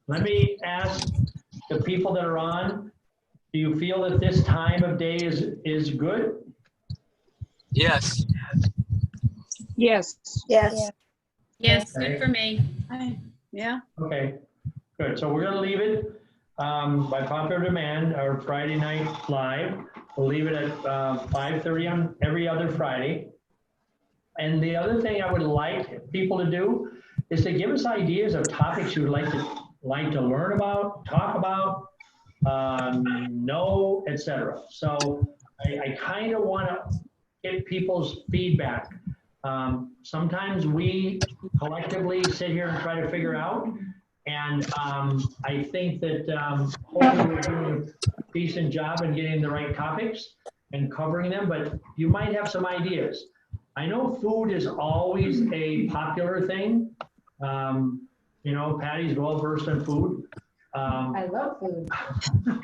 Let me ask the people that are on, do you feel that this time of day is good? Yes. Yes. Yes. Yes, Okay. good for me. Yeah. Okay, good. So we're gonna leave it by popular demand, our Friday night live. We'll leave it at 5:30 on every other Friday. And the other thing I would like people to do is to give us ideas of topics you would like to learn about, talk about, know, etc. So I kind of want to get people's feedback. Sometimes we collectively sit here and try to figure out, and I think that hopefully we're doing a decent job in getting the right topics and covering them, but you might have some ideas. I know food is always a popular thing. You know, Patty's well versed in food. I love food.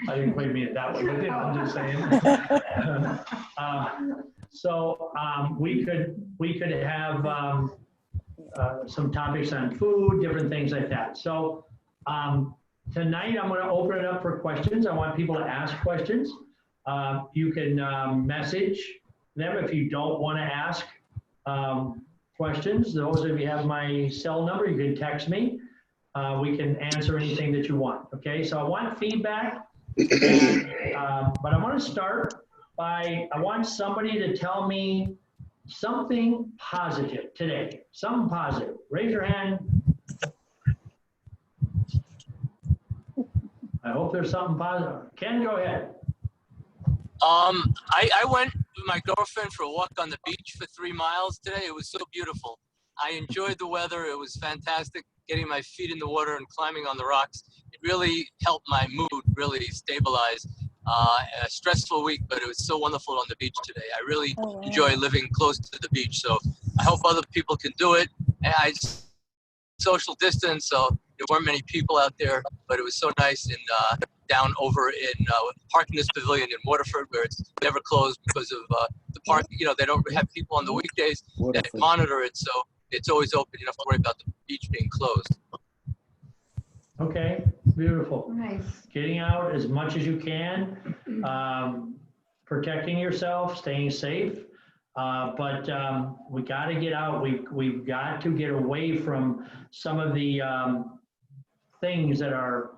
I didn't quite mean it that way, but you know, I'm just saying. So we could have some topics on food, different things like that. So tonight I'm going to open it up for questions. I want people to ask questions. You can message them if you don't want to ask questions. Those of you have my cell number, you can text me. We can answer anything that you want. Okay, so I want feedback, and, but I want to start by, I want somebody to tell me something positive today. Something positive. Raise your hand. I hope there's something positive. Ken, go ahead. I went with my girlfriend for a walk on the beach for 3 miles today. It was so beautiful. I enjoyed the weather. It was fantastic getting my feet in the water and climbing on the rocks. It really helped my mood really stabilize. A stressful week, but it was so wonderful on the beach today. I really enjoy living close to the beach, so I hope other people can do it. And I social distance, so there weren't many people out there, but it was so nice. And down over in parking this pavilion in Waterford, where it's never closed because of the park. You know, they don't have people on the weekdays that monitor it, so it's always open. You don't have to worry about the beach being closed. Okay, beautiful. Nice. Getting out as much as you can, protecting yourself, staying safe. But we got to get out. We've got to get away from some of the things that are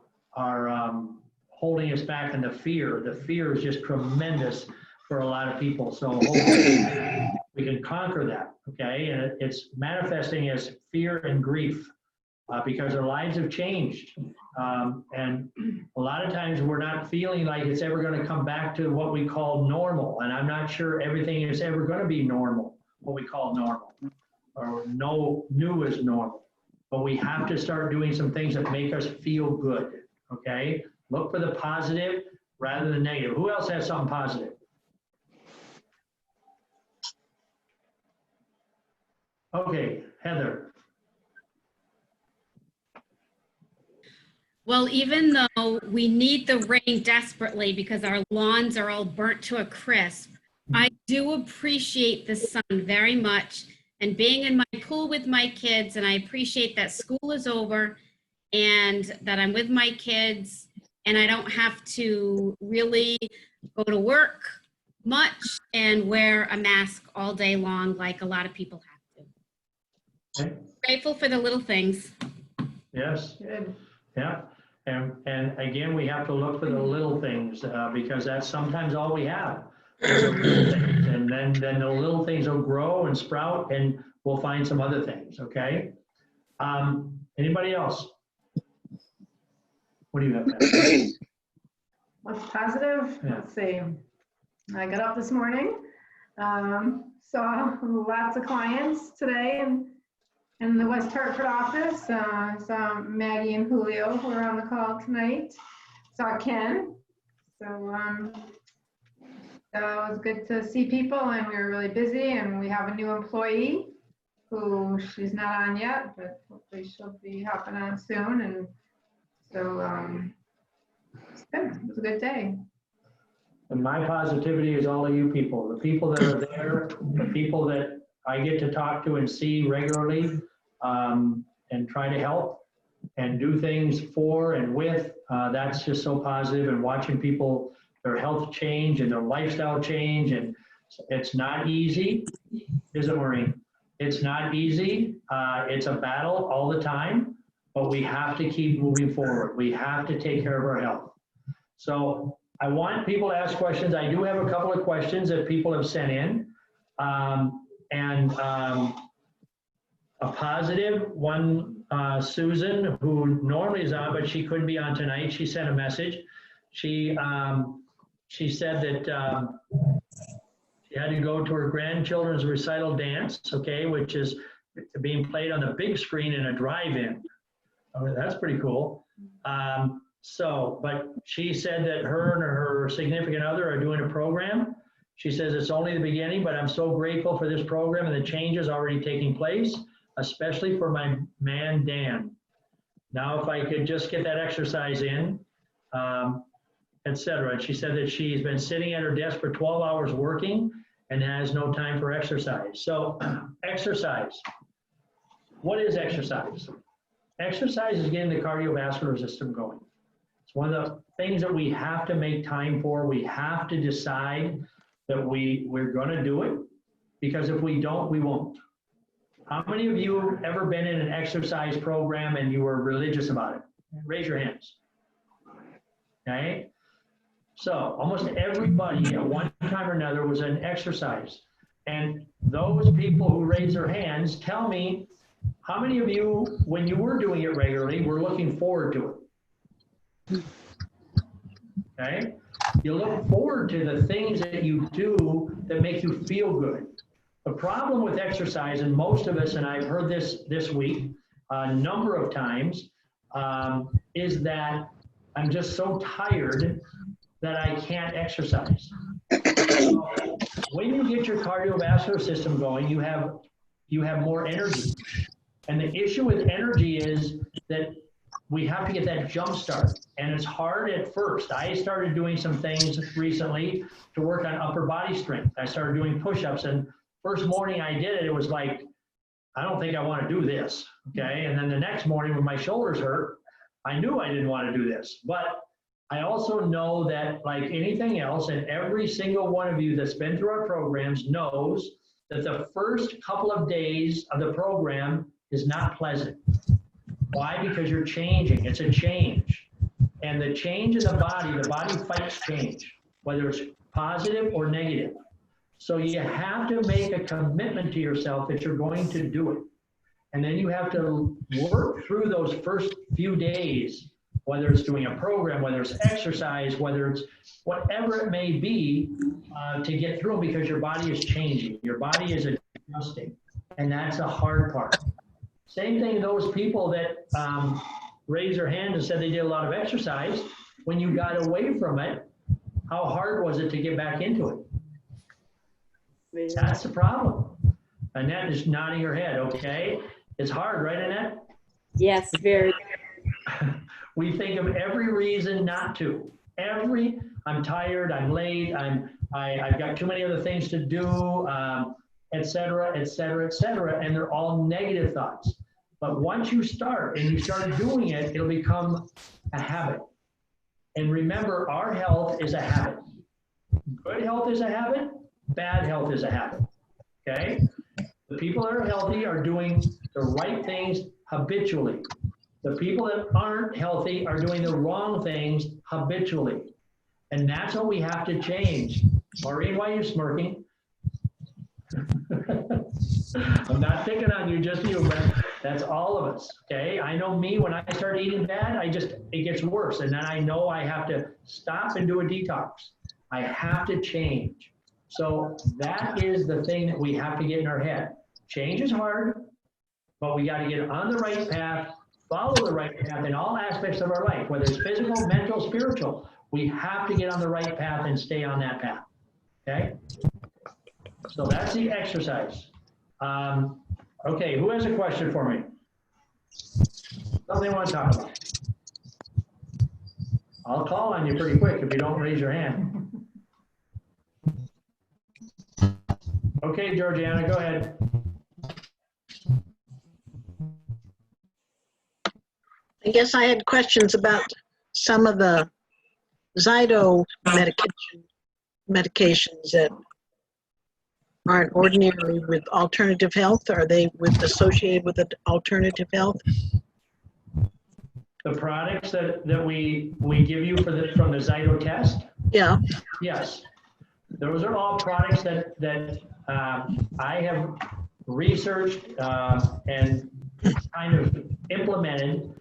holding us back, and the fear. The fear is just tremendous for a lot of people. So hopefully we can conquer that. Okay, and it's manifesting as fear and grief. Because our lives have changed. And a lot of times we're not feeling like it's ever going to come back to what we call normal. And I'm not sure everything is ever going to be normal, what we call normal, or no new is normal. But we have to start doing some things that make us feel good, okay? Look for the positive rather than negative. Who else has something positive? Okay, Heather. Well, even though we need the rain desperately because our lawns are all burnt to a crisp, I do appreciate the sun very much and being in my pool with my kids. And I appreciate that school is over and that I'm with my kids and I don't have to really go to work much and wear a mask all day long like a lot of people have to. Okay. Grateful for the little things. Yes. Good. Yeah. And again, we have to look for the little things because that's sometimes all we have. Is the little things. And then the little things will grow and sprout and we'll find some other things, okay? Anybody else? What do you have? What's positive? Yeah. Let's see. I got up this morning, saw lots of clients today in the West Hartford office. Saw Maggie and Julio who are on the call tonight. Saw Ken. So it was good to see people, and we were really busy, and we have a new employee who she's not on yet, but hopefully she'll be hopping on soon. And so it's good. It was a good day. And my positivity is all of you people, the people that are there, the people that I get to talk to and see regularly, and try to help and do things for and with. That's just so positive, and watching people, their health change and their lifestyle change. And it's not easy, is it, Maureen? It's not easy. It's a battle all the time, but we have to keep moving forward. We have to take care of our health. So I want people to ask questions. I do have a couple of questions that people have sent in. A positive one, Susan, who normally is on, but she couldn't be on tonight. She sent a message. She said that she had to go to her grandchildren's recital dance, okay, which is being played on the big screen in a drive-in. Oh, that's pretty cool. But she said that her and her significant other are doing a program. She says it's only the beginning, but I'm so grateful for this program and the changes already taking place, especially for my man, Dan. Now, if I could just get that exercise in, etc. And she said that she's been sitting at her desk for 12 hours working and has no time for exercise. So exercise. What is exercise? Exercise is getting the cardiovascular system going. It's one of the things that we have to make time for. We have to decide that we're going to do it, because if we don't, we won't. How many of you have ever been in an exercise program and you were religious about it? Raise your hands. Okay? So almost everybody at one time or another was in exercise. And those people who raise their hands, tell me, how many of you, when you were doing it regularly, were looking forward to it? Okay? You look forward to the things that you do that make you feel good. The problem with exercise, and most of us, and I've heard this week a number of times, is that I'm just so tired that I can't exercise. So when you get your cardiovascular system going, you have more energy. And the issue with energy is that we have to get that jump start. And it's hard at first. I started doing some things recently to work on upper body strength. I started doing push-ups, and first morning I did it, it was like, I don't think I want to do this, okay? And then the next morning when my shoulders hurt, I knew I didn't want to do this. But I also know that, like anything else, and every single one of you that's been through our programs knows that the first couple of days of the program is not pleasant. Why? Because you're changing. It's a change. And the change in the body fights change, whether it's positive or negative. So you have to make a commitment to yourself that you're going to do it. And then you have to work through those first few days, whether it's doing a program, whether it's exercise, whether it's whatever it may be, to get through, because your body is changing. Your body is adjusting. And that's the hard part. Same thing, those people that raised their hand and said they did a lot of exercise, when you got away from it, how hard was it to get back into it? That's the problem. Annette is nodding her head, okay? It's hard, right, Annette? Yes, very. We think of every reason not to. I'm tired, I'm late, I've got too many other things to do, et cetera, et cetera, et cetera, and they're all negative thoughts. But once you start and you start doing it, it'll become a habit. And remember, our health is a habit. Good health is a habit, bad health is a habit, okay? The people that are healthy are doing the right things habitually. The people that aren't healthy are doing the wrong things habitually. And that's what we have to change. Maureen, why are you smirking? I'm not picking on you, just you, but that's all of us, okay? I know me, when I start eating bad, it gets worse. And then I know I have to stop and do a detox. I have to change. So that is the thing that we have to get in our head. Change is hard, but we got to get on the right path, follow the right path in all aspects of our life, whether it's physical, mental, spiritual. We have to get on the right path and stay on that path. Okay? So that's the exercise. Okay, who has a question for me? Something I want to talk about. I'll call on you pretty quick if you don't raise your hand. Okay, Georgiana, go ahead. I guess I had questions about some of the Zyto medications that aren't ordinary with alternative health. Are they associated with alternative health? The products that we give you from the Zyto test? Yeah. Yes. Those are all products that I have researched and kind of implemented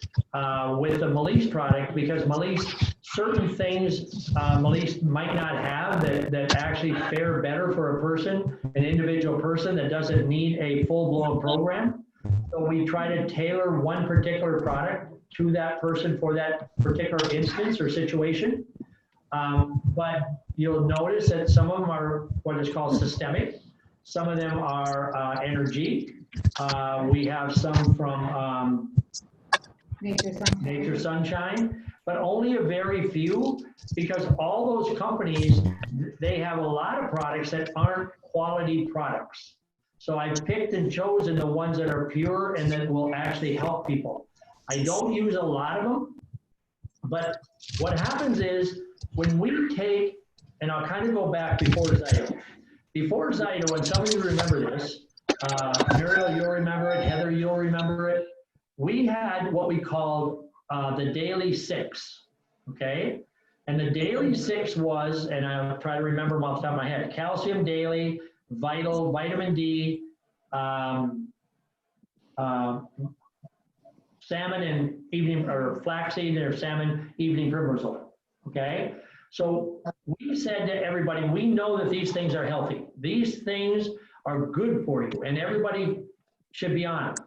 with the Melise product, because Melise, certain things Melise might not have that actually fare better for a person, an individual person that doesn't need a full-blown program. So we try to tailor one particular product to that person for that particular instance or situation. But you'll notice that some of them are what is called systemic. Some of them are energy. We have some from Nature Sunshine, but only a very few, because all those companies, they have a lot of products that aren't quality products. So I've picked and chosen the ones that are pure and that will actually help people. I don't use a lot of them, but what happens is when we take, and I'll kind of go back before Zyto. Before Zyto, and some of you remember this, Muriel, you'll remember it, Heather, you'll remember it. We had what we called the Daily 6, okay? And the Daily 6 was, and I'll try to remember them off the top of my head, calcium daily, vital, vitamin D, salmon and evening, or flaxseed or salmon evening primrose oil, okay? So we said to everybody, we know that these things are healthy. These things are good for you, and everybody should be on them.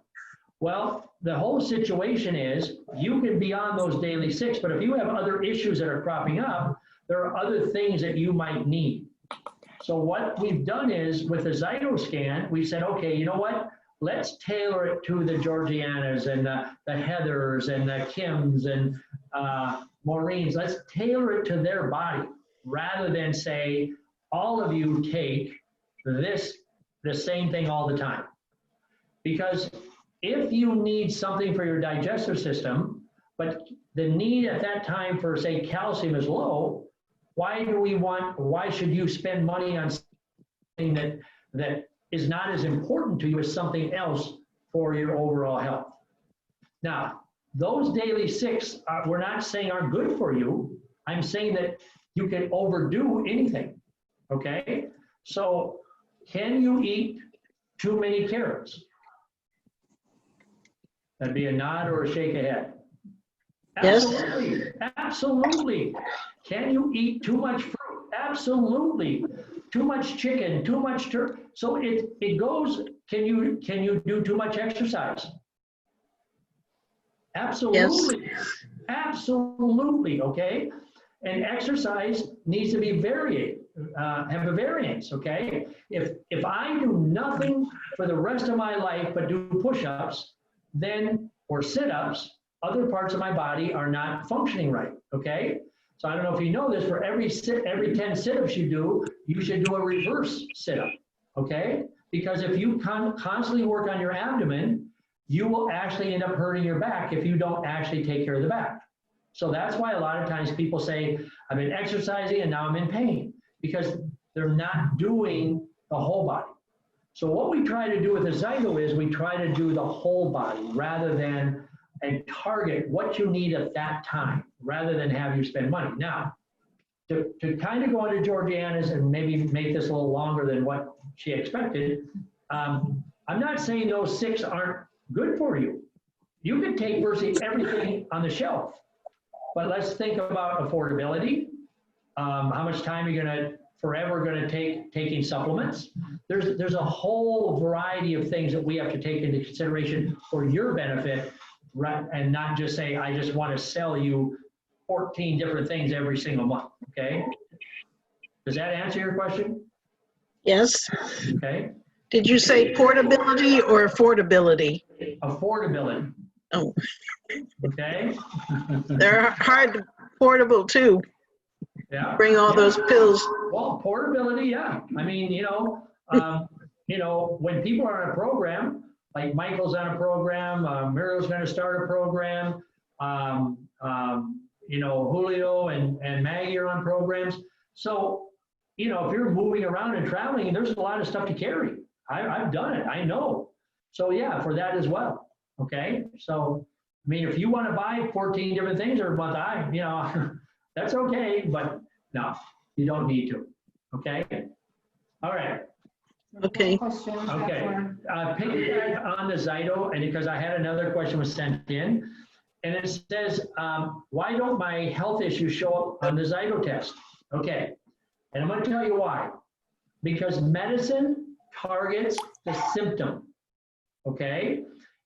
Well, the whole situation is you can be on those Daily 6, but if you have other issues that are cropping up, there are other things that you might need. So what we've done is with the Zyto scan, we said, okay, you know what? Let's tailor it to the Georgianas and the Heathers and the Kims and Maureen's. Let's tailor it to their body rather than say, all of you take the same thing all the time. Because if you need something for your digestive system, but the need at that time for, say, calcium is low, why should you spend money on something that is not as important to you as something else for your overall health? Now, those Daily 6, we're not saying aren't good for you. I'm saying that you can overdo anything, okay? So can you eat too many carrots? That'd be a nod or a shake of head. Yes. Absolutely, absolutely. Can you eat too much fruit? Absolutely. Too much chicken, too much turkey. So it goes, can you do too much exercise? Absolutely. Yes. Absolutely, okay? And exercise needs to be have a variance, okay? If I do nothing for the rest of my life but do push-ups, then, or sit-ups, other parts of my body are not functioning right, okay? So I don't know if you know this, for every 10 sit-ups you do, you should do a reverse sit-up, okay? Because if you constantly work on your abdomen, you will actually end up hurting your back if you don't actually take care of the back. So that's why a lot of times people say, I've been exercising and now I'm in pain, because they're not doing the whole body. So what we try to do with the Zyto is we try to do the whole body rather than and target what you need at that time rather than have you spend money. Now, to kind of go into Georgiana's and maybe make this a little longer than what she expected, I'm not saying those 6 aren't good for you. You can take virtually everything on the shelf, but let's think about affordability. How much time you're gonna forever going to take taking supplements. There's a whole variety of things that we have to take into consideration for your benefit, right? And not just say, I just want to sell you 14 different things every single month, okay? Does that answer your question? Yes. Okay. Did you say portability or affordability? Affordability. Oh, Okay. they're hard portable too. Yeah. Bring all those pills. Well, portability, yeah. I mean, when people are on a program, like Michael's on a program, Muriel's going to start a program, Julio and Maggie are on programs. So, if you're moving around and traveling, there's a lot of stuff to carry. I've done it. I know. So yeah, for that as well. Okay. So, I mean, if you want to buy 14 different things every month, that's okay, but no, you don't need to. Okay. All right. Okay. Questions? Okay. Piggyback on the Zyto, and because I had another question was sent in, and it says, why don't my health issues show up on the Zyto test? Okay. And I'm going to tell you why. Because medicine targets the symptom. Okay.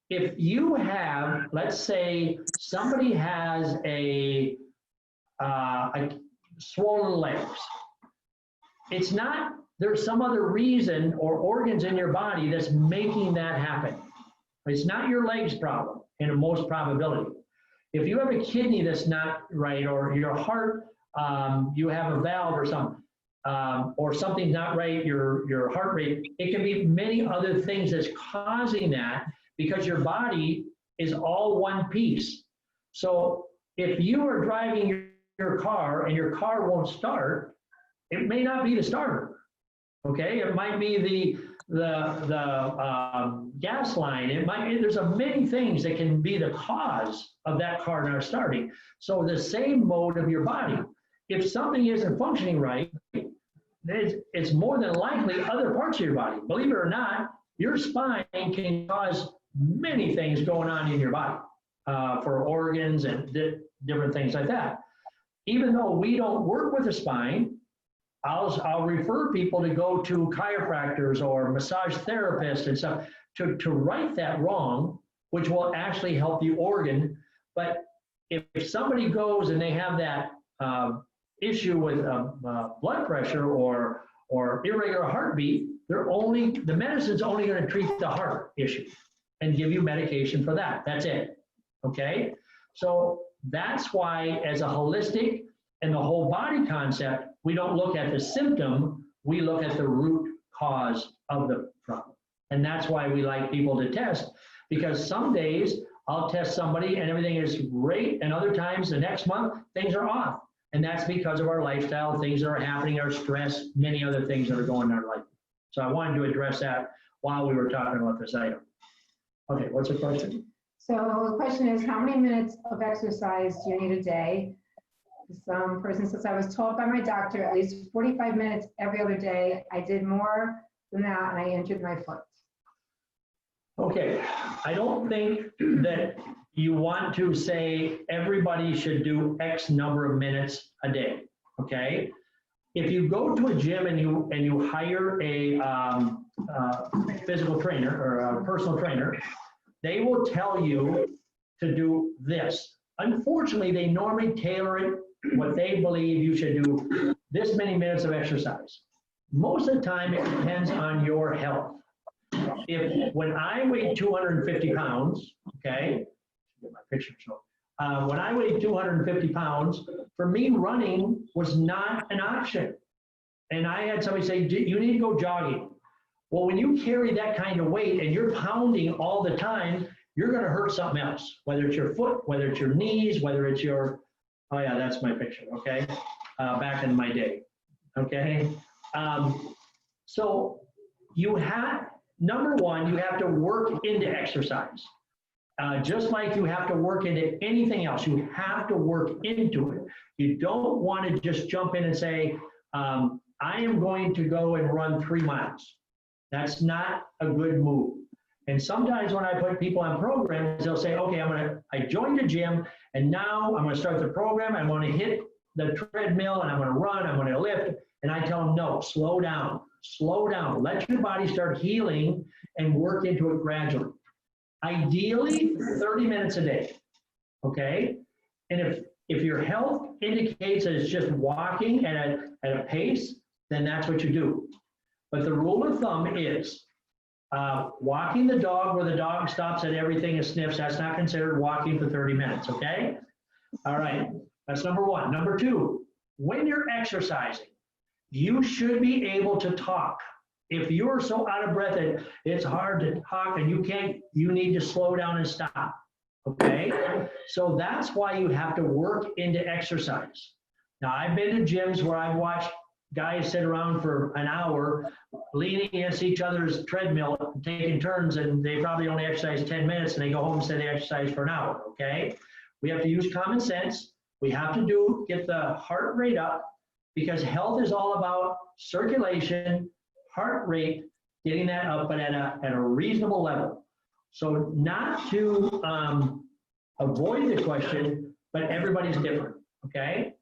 If you have, let's say somebody has a swollen legs, it's not, there's some other reason or organs in your body that's making that happen. It's not your legs problem in most probability. If you have a kidney that's not right, or your heart, you have a valve or something, or something's not right, your heart rate, it can be many other things that's causing that, because your body is all one piece. So if you are driving your car and your car won't start, it may not be the starter. Okay, it might be the gas line. There's many things that can be the cause of that car not starting. So the same mode of your body. If something isn't functioning right, it's more than likely other parts of your body. Believe it or not, your spine can cause many things going on in your body for organs and different things like that. Even though we don't work with the spine, I'll refer people to go to chiropractors or massage therapists and stuff to right that wrong, which will actually help the organ. But if somebody goes and they have that issue with blood pressure or irregular heartbeat, the medicine's only going to treat the heart issue and give you medication for that. That's it. Okay? So that's why, as a holistic and the whole body concept, we don't look at the symptom, we look at the root cause of the problem. And that's why we like people to test, because some days I'll test somebody and everything is great, and other times the next month things are off. And that's because of our lifestyle, things that are happening, our stress, many other things that are going on in our life. So I wanted to address that while we were talking about this item. Okay, what's the question? So the question is, how many minutes of exercise do you need a day? Some person says, I was told by my doctor at least 45 minutes every other day. I did more than that and I injured my foot. Okay, I don't think that you want to say everybody should do X number of minutes a day, okay? If you go to a gym and you hire a physical trainer or a personal trainer, they will tell you to do this. Unfortunately, they normally tailor it what they believe you should do, this many minutes of exercise. Most of the time, it depends on your health. When I weighed 250 pounds, okay, get my picture. So when I weighed 250 pounds, for me, running was not an option. And I had somebody say, you need to go jogging. Well, when you carry that kind of weight and you're pounding all the time, you're going to hurt something else, whether it's your foot, whether it's your knees, whether it's your, oh yeah, that's my picture, okay, back in my day, okay. So you have, number one, you have to work into exercise. Just like you have to work into anything else, you have to work into it. You don't want to just jump in and say, I am going to go and run 3 miles. That's not a good move. And sometimes when I put people on programs, they'll say, okay, I joined the gym and now I'm going to start the program. I'm going to hit the treadmill and I'm going to run, I'm going to lift. And I tell them, no, slow down, let your body start healing and work into it gradually. Ideally, 30 minutes a day, okay? And if your health indicates that it's just walking at a pace, then that's what you do. But the rule of thumb is walking the dog where the dog stops at everything and sniffs, that's not considered walking for 30 minutes, okay? All right, that's number one. Number two, when you're exercising, you should be able to talk. If you're so out of breath that it's hard to talk and you need to slow down and stop, okay? So that's why you have to work into exercise. Now, I've been to gyms where I've watched guys sit around for an hour leaning against each other's treadmill, taking turns, and they probably only exercise 10 minutes and they go home and say they exercise for an hour, okay? We have to use common sense. We have to get the heart rate up, because health is all about circulation, heart rate, getting that up, but at a reasonable level. So not to avoid the question, but everybody's different, okay?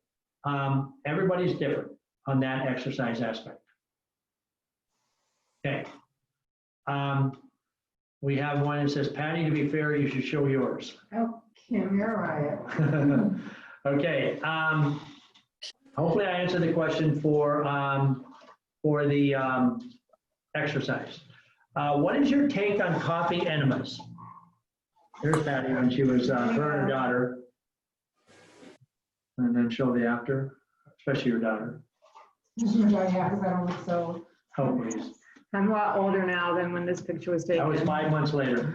Everybody's different on that exercise aspect. Okay. We have one that says, Patty, to be fair, you should show yours. Oh, Kim, you're right. Okay. Hopefully I answered the question for the exercise. What is your take on coffee enemas? There's Patty when she was her and her daughter. And then show the after, especially your daughter. Yeah, because I don't look so. Oh, please. I'm a lot older now than when this picture was That taken. was 5 months later.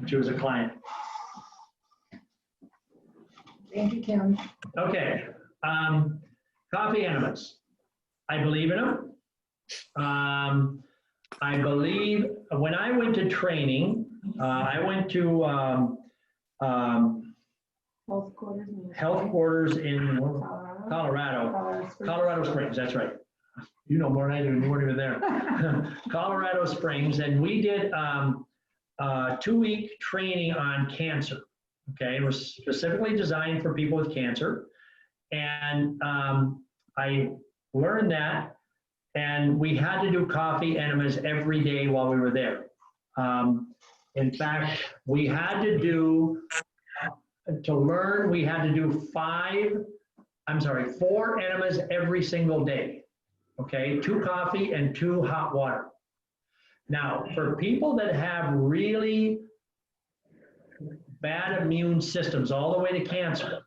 She was a client. Thank you, Kim. Okay. Coffee enemas. I believe in them. I believe when I went to training, I went to Health quarters in Colorado Springs, that's right. You know more than I do, you weren't even there. Colorado Springs, and we did 2-week training on cancer. Okay, it was specifically designed for people with cancer. And I learned that, and we had to do coffee enemas every day while we were there. In fact, we had to do, we had to do 4 enemas every single day. Okay, 2 coffee and 2 hot water. Now, for people that have really bad immune systems all the way to cancer,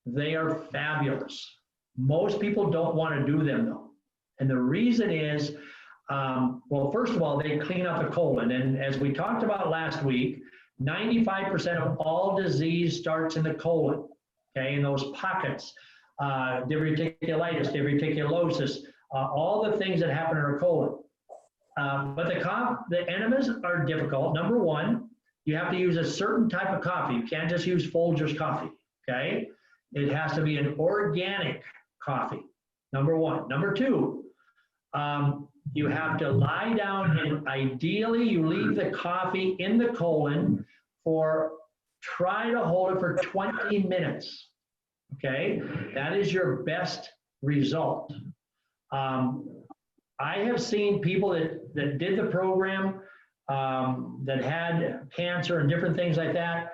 they are fabulous. Most people don't want to do them though. And the reason is, well, first of all, they clean up the colon. And as we talked about last week, 95% of all disease starts in the colon, okay, in those pockets, diverticulitis, diverticulosis, all the things that happen in our colon. But the enemas are difficult. Number one, you have to use a certain type of coffee. You can't just use Folgers coffee, okay? It has to be an organic coffee, number one. Number two, you have to lie down, and ideally you leave the coffee in the colon try to hold it for 20 minutes, okay? That is your best result. I have seen people that did the program that had cancer and different things like that.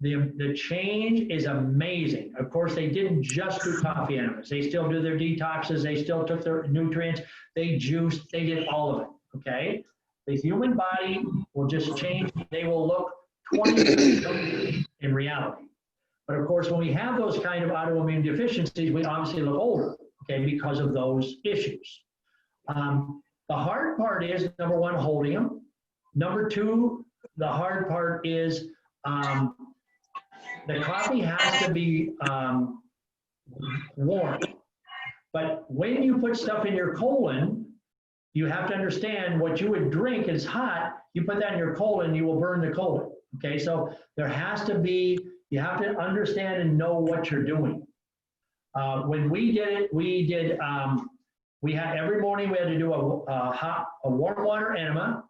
The change is amazing. Of course, they didn't just do coffee enemas. They still do their detoxes. They still took their nutrients. They juiced. They did all of it, okay? The human body will just change. They will look 20 in reality. But of course, when we have those kind of autoimmune deficiencies, we obviously look older, okay, because of those issues. The hard part is, number one, holding them. Number two, the hard part is the coffee has to be warm. But when you put stuff in your colon, you have to understand what you would drink is hot. You put that in your colon, you will burn the colon. Okay, so there has to be, you have to understand and know what you're doing. When we did it, we had every morning we had to do a warm water enema,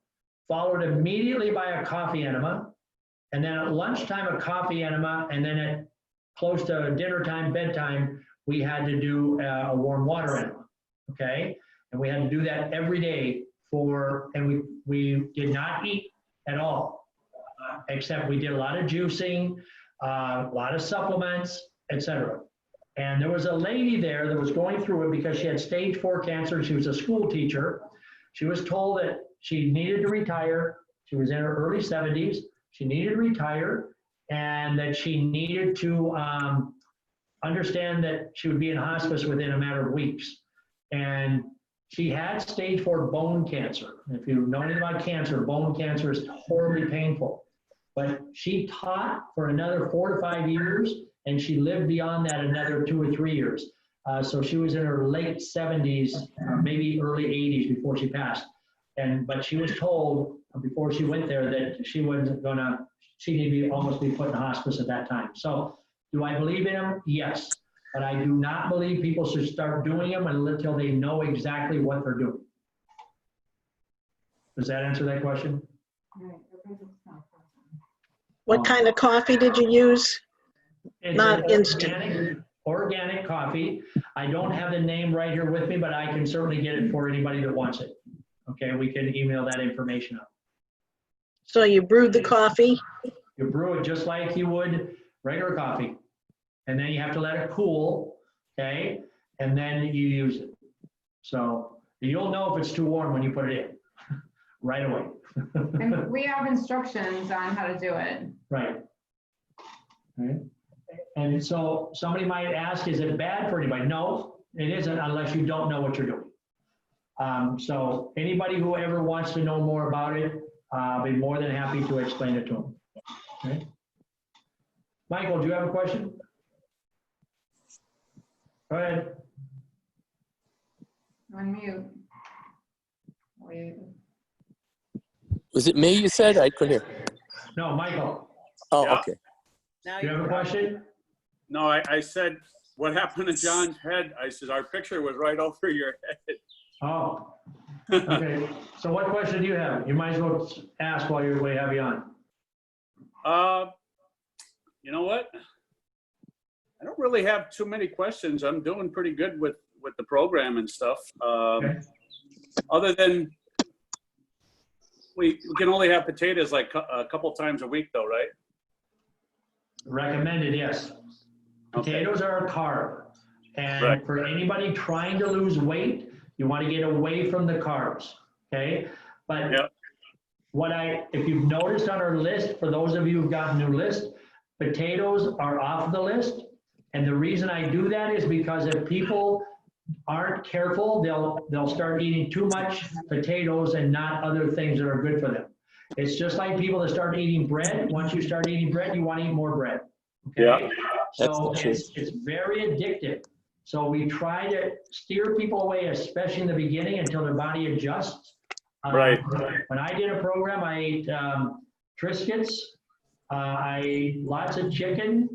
followed immediately by a coffee enema, and then at lunchtime a coffee enema, and then at close to dinner time, bedtime, we had to do a warm water enema, okay? And we had to do that every day and we did not eat at all, except we did a lot of juicing, a lot of supplements, etc. And there was a lady there that was going through it because she had stage 4 cancer. She was a school teacher. She was told that she needed to retire. She was in her early 70s. She needed to retire and that she needed to understand that she would be in hospice within a matter of weeks. And she had stage 4 bone cancer. If you know anything about cancer, bone cancer is horribly painful. But she taught for another 4 to 5 years, and she lived beyond that another 2 or 3 years. So she was in her late 70s, maybe early 80s before she passed. But she was told before she went there that she wasn't gonna, she needed to almost be put in hospice at that time. So do I believe in them? Yes. But I do not believe people should start doing them until they know exactly what they're doing. Does that answer that question? What kind of coffee did you use? It's Not an instant. organic coffee. I don't have the name right here with me, but I can certainly get it for anybody that wants it. Okay, we can email that information out. So you brewed the coffee? You brew it just like you would regular coffee. And then you have to let it cool, okay? And then you use it. So you'll know if it's too warm when you put it in, right away. And we have instructions on how to do it. Right. Right. And so somebody might ask, is it bad for anybody? No, it isn't unless you don't know what you're doing. So anybody who ever wants to know more about it, I'll be more than happy to explain it to them. Okay. Michael, do you have a question? Go ahead. Unmute. Wait. Was it me you said? I couldn't hear. No, Michael, Oh, Yeah. okay. do you have a question? No, I said, what happened to John's head? I said, our picture was right over your head. Oh, okay. So what question do you have? You might as well ask while we have you on. You know what? I don't really have too many questions. I'm doing pretty good with the program and stuff. Okay. Other than we can only have potatoes like a couple times a week though, right? Recommended, yes. Okay. Potatoes are a carb. And Right. for anybody trying to lose weight, you want to get away from the carbs, okay? But Yep. if you've noticed on our list, for those of you who've got a new list, potatoes are off the list. And the reason I do that is because if people aren't careful, they'll start eating too much potatoes and not other things that are good for them. It's just like people that start eating bread. Once you start eating bread, you want to eat more bread. Okay? Yeah. So That's the it's very addictive. So we try to steer people away, especially in the beginning, until their body adjusts. Right. When I did a program, I ate Triscuits, I ate lots of chicken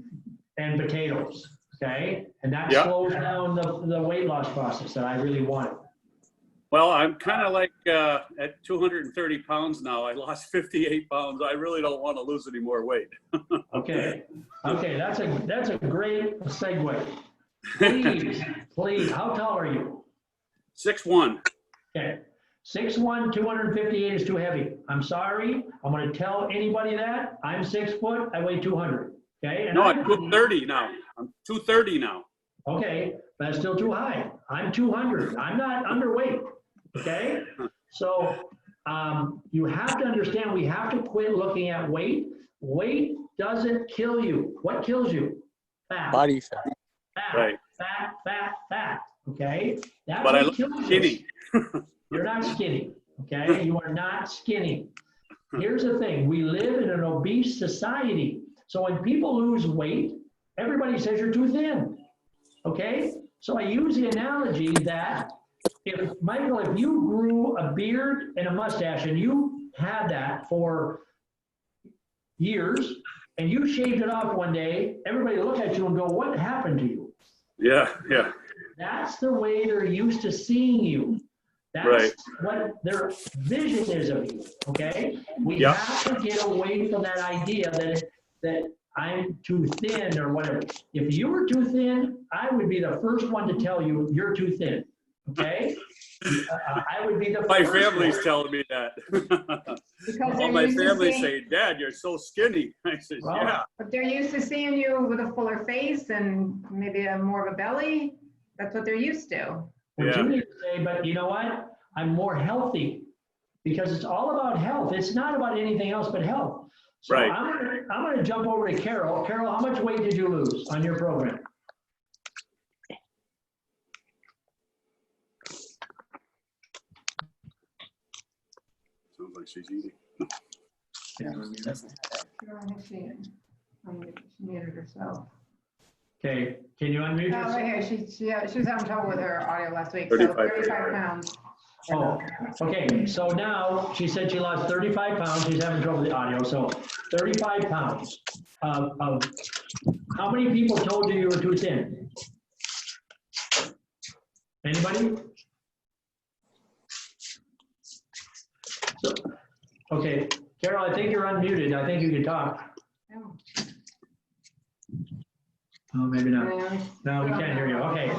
and potatoes, okay? And that Yeah. slows down the weight loss process that I really wanted. Well, I'm kind of like at 230 pounds now. I lost 58 pounds. I really don't want to lose any more weight. Okay, that's a great segue. Please, how tall are you? 6'1". Okay, 6'1", 258 is too heavy. I'm sorry, I'm gonna tell anybody that. I'm 6 foot, I weigh 200, okay? And No, I'm 230 now. I'm 230 now. Okay, that's still too high. I'm 200, I'm not underweight, okay? So you have to understand, we have to quit looking at weight. Weight doesn't kill you. What kills you? Fat. Body fat. Fat, Right. fat, okay? That's But I what look kills us. skinny. You're not skinny, okay? You are not skinny. Here's the thing, we live in an obese society. So when people lose weight, everybody says you're too thin, okay? So I use the analogy that Michael, if you grew a beard and a mustache and you had that for years and you shaved it off one day, everybody look at you and go, what happened to you? Yeah. That's the way they're used to seeing you. That's Right. what their vision is of you, okay? We Yeah. have to get away from that idea that I'm too thin or whatever. If you were too thin, I would be the first one to tell you you're too thin, okay? I would be the My first family's one. telling me that. Because All they're my used to family seeing, say, Dad, you're so skinny. I said, Well, yeah. but they're used to seeing you with a fuller face and maybe a more of a belly. That's what they're used to. What Yeah. you need to say, but you know what? I'm more healthy because it's all about health. It's not about anything else but health. So Right. I'm gonna jump over to Carol. Carol, how much weight did you lose on your program? Sounds like she's eating. She muted herself. Okay, can you unmute Oh, right yourself? here, she was having trouble with her audio last week, so 35 35 pounds. Oh, okay, so now she said she lost 35 pounds. She's having trouble with the audio, so 35 pounds. How many people told you you were too thin? Anybody? So, okay, Carol, I think you're unmuted. I think you can talk. Oh, maybe not. No, we can't hear you. Okay.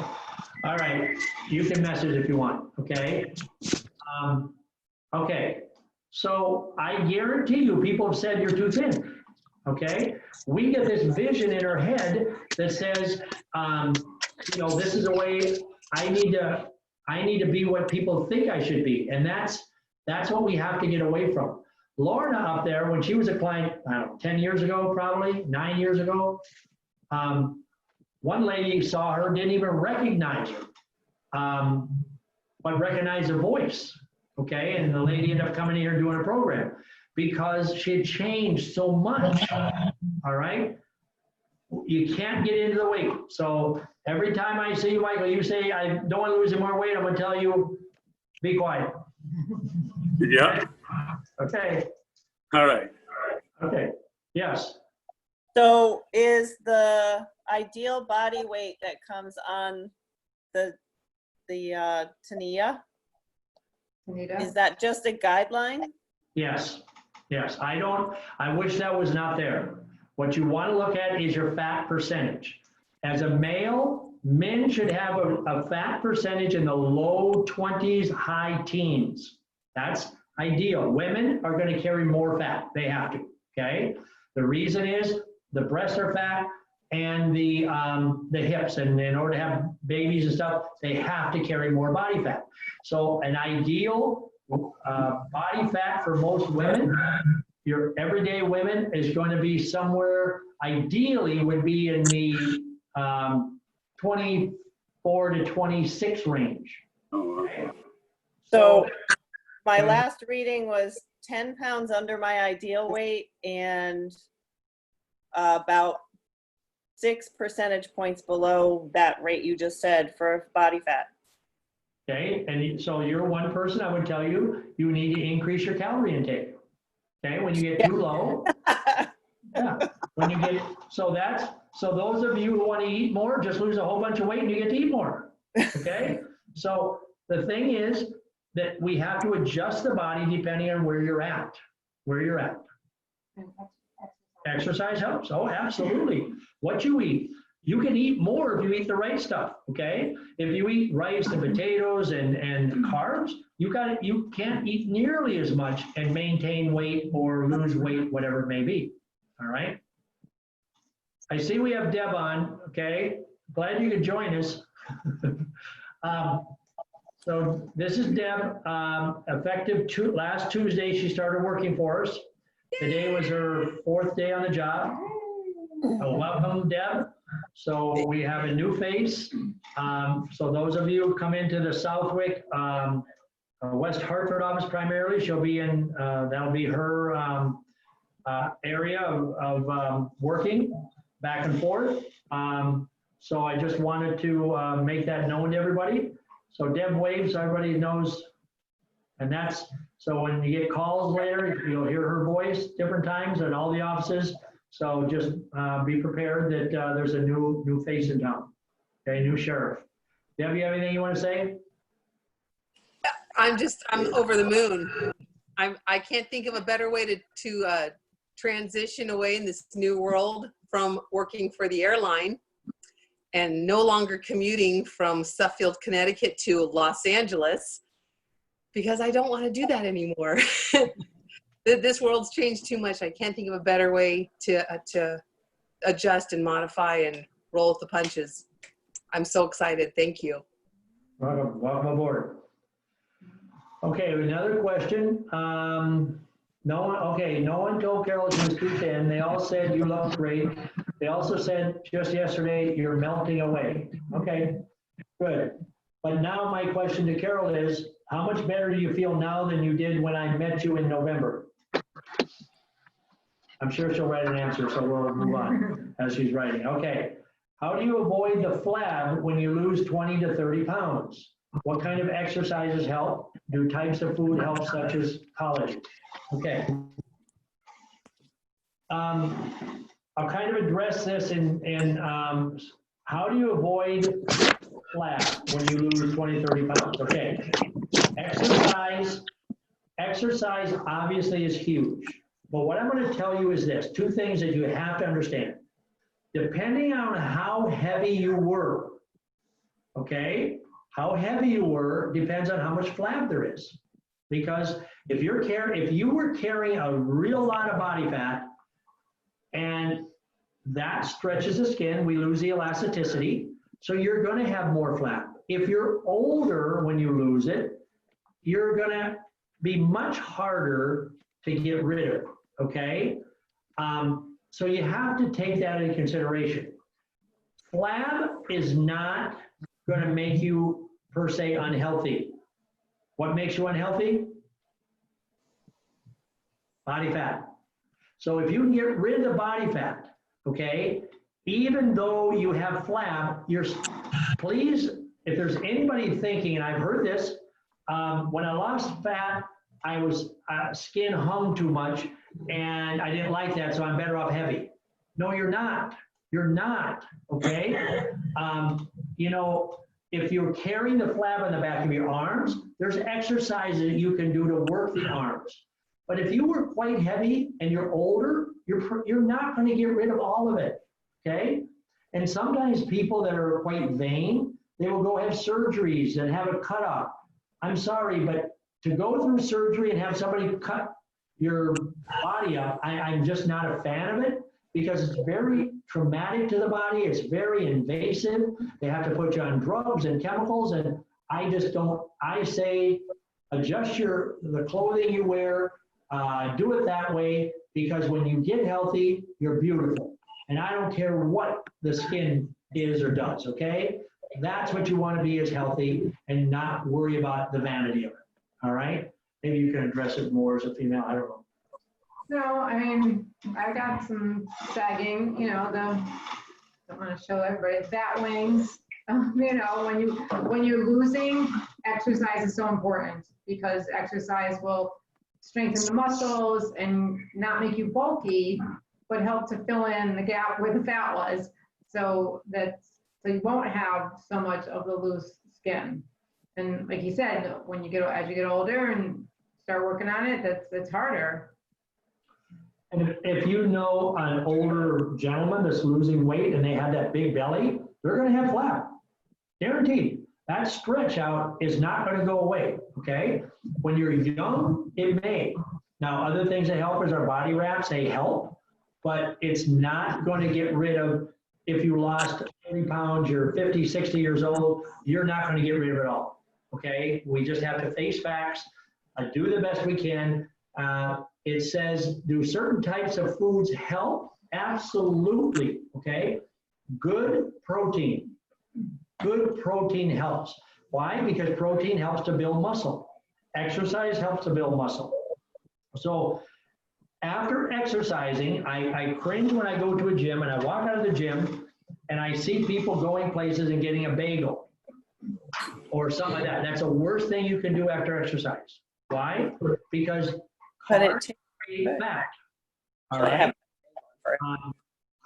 All right. You can message if you want. Okay. Okay. So I guarantee you, people have said you're too thin. Okay. We get this vision in our head that says, you know, this is a way I need to be what people think I should be. And that's what we have to get away from. Lorna up there, when she was a client, I don't know, 10 years ago, probably 9 years ago, one lady saw her, didn't even recognize her, but recognized her voice, okay? And the lady ended up coming here doing a program because she had changed so much, all right? You can't get into the weight. So every time I see you, Michael, you say, I don't want to lose any more weight, I'm gonna tell you, be quiet. Yeah. Okay, All right. okay, yes. So is the ideal body weight that comes on the Tania, Anita? is that just a guideline? Yes, yes. I wish that was not there. What you want to look at is your fat percentage. As a male, men should have a fat percentage in the low 20s, high teens. That's ideal. Women are going to carry more fat. They have to, okay? The reason is the breasts are fat and the hips, and in order to have babies and stuff, they have to carry more body fat. So an ideal body fat for most women, your everyday women, is going to be somewhere, ideally would be in the 24 to 26 range. So my last reading was 10 pounds under my ideal weight and about 6 percentage points below that rate you just said for body fat. Okay, and so you're one person, I would tell you, you need to increase your calorie intake. Okay, when you get too low, yeah, when you get, so those of you who want to eat more, just lose a whole bunch of weight and you get to eat more. Okay, so the thing is that we have to adjust the body depending on where you're at, Exercise helps. Oh, absolutely. What you eat. You can eat more if you eat the right stuff, okay? If you eat rice and potatoes and carbs, you can't eat nearly as much and maintain weight or lose weight, whatever it may be, all right? I see we have Deb on, okay? Glad you could join us. So this is Deb, effective last Tuesday, she started working for us. Today was her 4th day on the job. So welcome, Deb. So we have a new face. So those of you who come into the Southwick, West Hartford office primarily, she'll be in, that'll be her area of working back and forth. So I just wanted to make that known to everybody. So Deb waves, so everybody knows. And that's, so when you get calls later, you'll hear her voice different times at all the offices. So just be prepared that there's a new face in town, okay, new sheriff. Deb, you have anything you want to say? I'm over the moon. I can't think of a better way to transition away in this new world from working for the airline and no longer commuting from Suffield, Connecticut to Los Angeles, because I don't want to do that anymore. This world's changed too much. I can't think of a better way to adjust and modify and roll with the punches. I'm so excited. Thank you. Welcome, welcome aboard. Okay, another question. No one told Carol she was too thin. They all said you look great. They also said just yesterday, you're melting away. Okay, good. But now my question to Carol is, how much better do you feel now than you did when I met you in November? I'm sure she'll write an answer, so we'll move on as she's writing. Okay, how do you avoid the flab when you lose 20 to 30 pounds? What kind of exercises help? Do types of food help, such as collagen? Okay. I'll kind of address this in how do you avoid flab when you lose 20, 30 pounds? Okay. Exercise obviously is huge. But what I'm going to tell you is this, two things that you have to understand. Depending on how heavy you were, okay? How heavy you were depends on how much flab there is. Because if you were carrying a real lot of body fat and that stretches the skin, we lose the elasticity, so you're going to have more flab. If you're older when you lose it, you're going to be much harder to get rid of, okay? So you have to take that into consideration. Flab is not going to make you, per se, unhealthy. What makes you unhealthy? Body fat. So if you can get rid of the body fat, okay, even though you have flab, please, if there's anybody thinking, and I've heard this, when I lost fat, I was skin hung too much, and I didn't like that, so I'm better off heavy. No, you're not. You're not, okay? You know, if you're carrying the flab on the back of your arms, there's exercises that you can do to work the arms. But if you were quite heavy and you're older, you're not going to get rid of all of it, okay? And sometimes people that are quite vain, they will go have surgeries and have it cut off. I'm sorry, but to go through surgery and have somebody cut your body up, I'm just not a fan of it, because it's very traumatic to the body. It's very invasive. They have to put you on drugs and chemicals, and I just don't. I say adjust the clothing you wear, do it that way, because when you get healthy, you're beautiful. And I don't care what the skin is or does, okay? That's what you want to be, is healthy and not worry about the vanity of it, all right? Maybe you can address it more as a female, I don't know. No, I mean, I got some sagging, you know, don't want to show everybody, bat wings. You know, when you're losing, exercise is so important, because exercise will strengthen the muscles and not make you bulky, but help to fill in the gap where the fat was, so you won't have so much of the loose skin. And like you said, as you get older and start working on it, that's harder. And if you know an older gentleman that's losing weight and they have that big belly, they're going to have flab, guaranteed. That stretch out is not going to go away, okay? When you're young, it may. Now, other things that help is our body wraps, they help, but it's not going to get rid of, if you lost 30 pounds, you're 50, 60 years old, you're not going to get rid of it all, okay? We just have to face facts, do the best we can. It says, do certain types of foods help? Absolutely, okay? Good protein. Good protein helps. Why? Because protein helps to build muscle. Exercise helps to build muscle. So after exercising, I cringe when I go to a gym and I walk out of the gym and I see people going places and getting a bagel or something like that. That's the worst thing you can do after exercise. Why? Because carbs create fat. All right?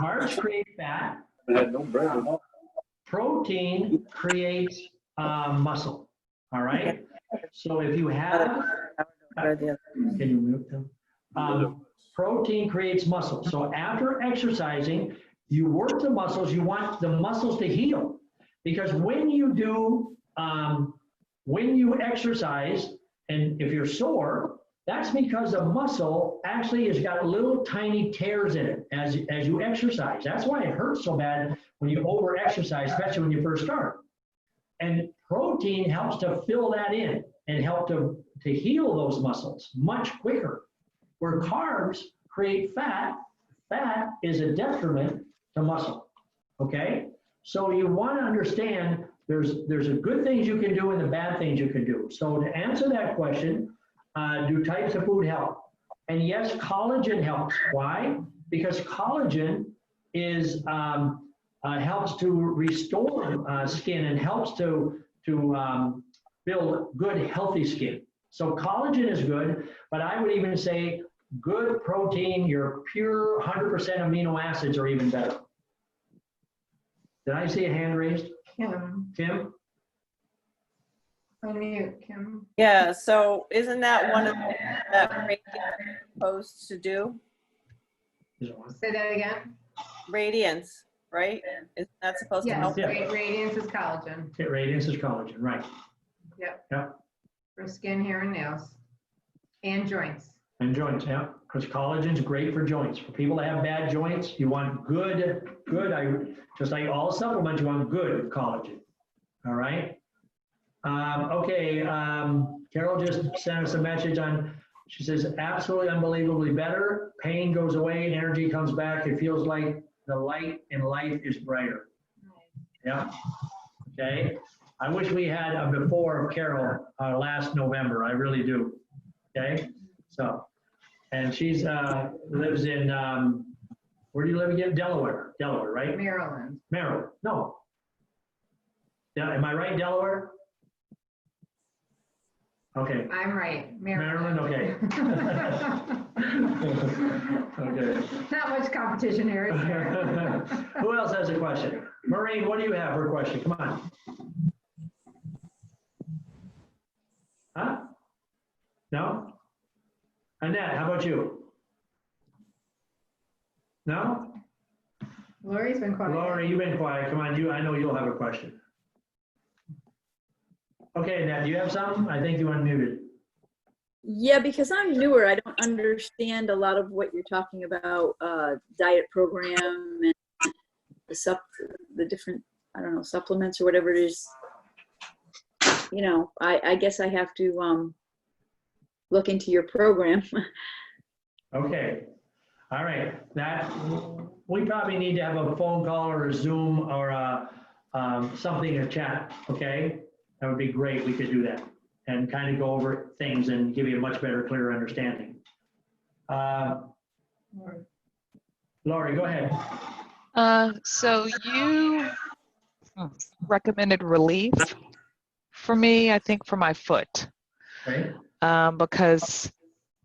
Carbs create fat. Protein creates muscle. All right? So if you have, can you mute them? Protein creates muscle. So after exercising, you work the muscles. You want the muscles to heal, because when you do, when you exercise, and if you're sore, that's because the muscle actually has got little tiny tears in it as you exercise. That's why it hurts so bad when you over exercise, especially when you first start. And protein helps to fill that in and help to heal those muscles much quicker. Where carbs create fat, fat is a detriment to muscle, okay? So you want to understand there's a good things you can do and the bad things you can do. So to answer that question, do types of food help? And yes, collagen helps. Why? Because collagen is helps to restore skin and helps to build good, healthy skin. So collagen is good, but I would even say good protein, your pure 100% amino acids are even better. Did I see a hand raised? Kim? Unmute, Kim. Yeah, so isn't that one of the things that Radiance is supposed to do? Say that again. Radiance, right? Isn't that supposed to Yes, help? Yeah. radiance is collagen. Okay, radiance is collagen, right? Yep. Yep. For skin, hair, and nails. And joints. And joints, yeah, because collagen's great for joints. For people that have bad joints, you want good, just like all supplements, you want good collagen. All right. Carol just sent us a message she says, absolutely unbelievably better. Pain goes away, energy comes back. It feels like the light in life is brighter. Yeah. Okay. I wish we had a before of Carol last November. I really do. Okay. So, and she's lives in, where do you live again? Delaware, right? Maryland. Maryland. No. Yeah, am I right, Delaware? Okay. I'm right. Maryland, okay. Okay. Not much competition here, is there? Who else has a question? Maureen, what do you have for a question? Come on. Huh? No? Annette, how about you? No? Lori's been quiet. Lori, you've been quiet. Come on, I know you'll have a question. Okay, Annette, do you have something? I think you unmuted. Yeah, because I'm newer, I don't understand a lot of what you're talking about, diet program and the different, I don't know, supplements or whatever it is. You know, I guess I have to look into your program. Okay. All right. We probably need to have a phone call or a Zoom or something to chat. Okay. That would be great. We could do that and kind of go over things and give you a much better, clearer understanding. Lori, go ahead. So you recommended relief for me, I think, for my foot. Okay. Because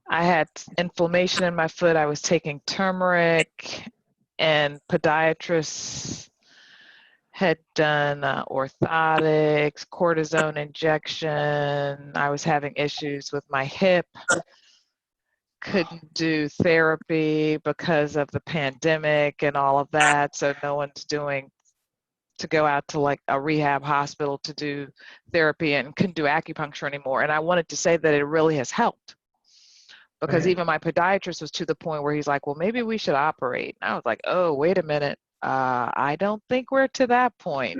I had inflammation in my foot. I was taking turmeric, and podiatrists had done orthotics, cortisone injection. I was having issues with my hip. Couldn't do therapy because of the pandemic and all of that. So no one's to go out to like a rehab hospital to do therapy, and couldn't do acupuncture anymore. And I wanted to say that it really has helped, because Right. even my podiatrist was to the point where he's like, well, maybe we should operate. And I was like, oh, wait a minute. I don't think we're to that point,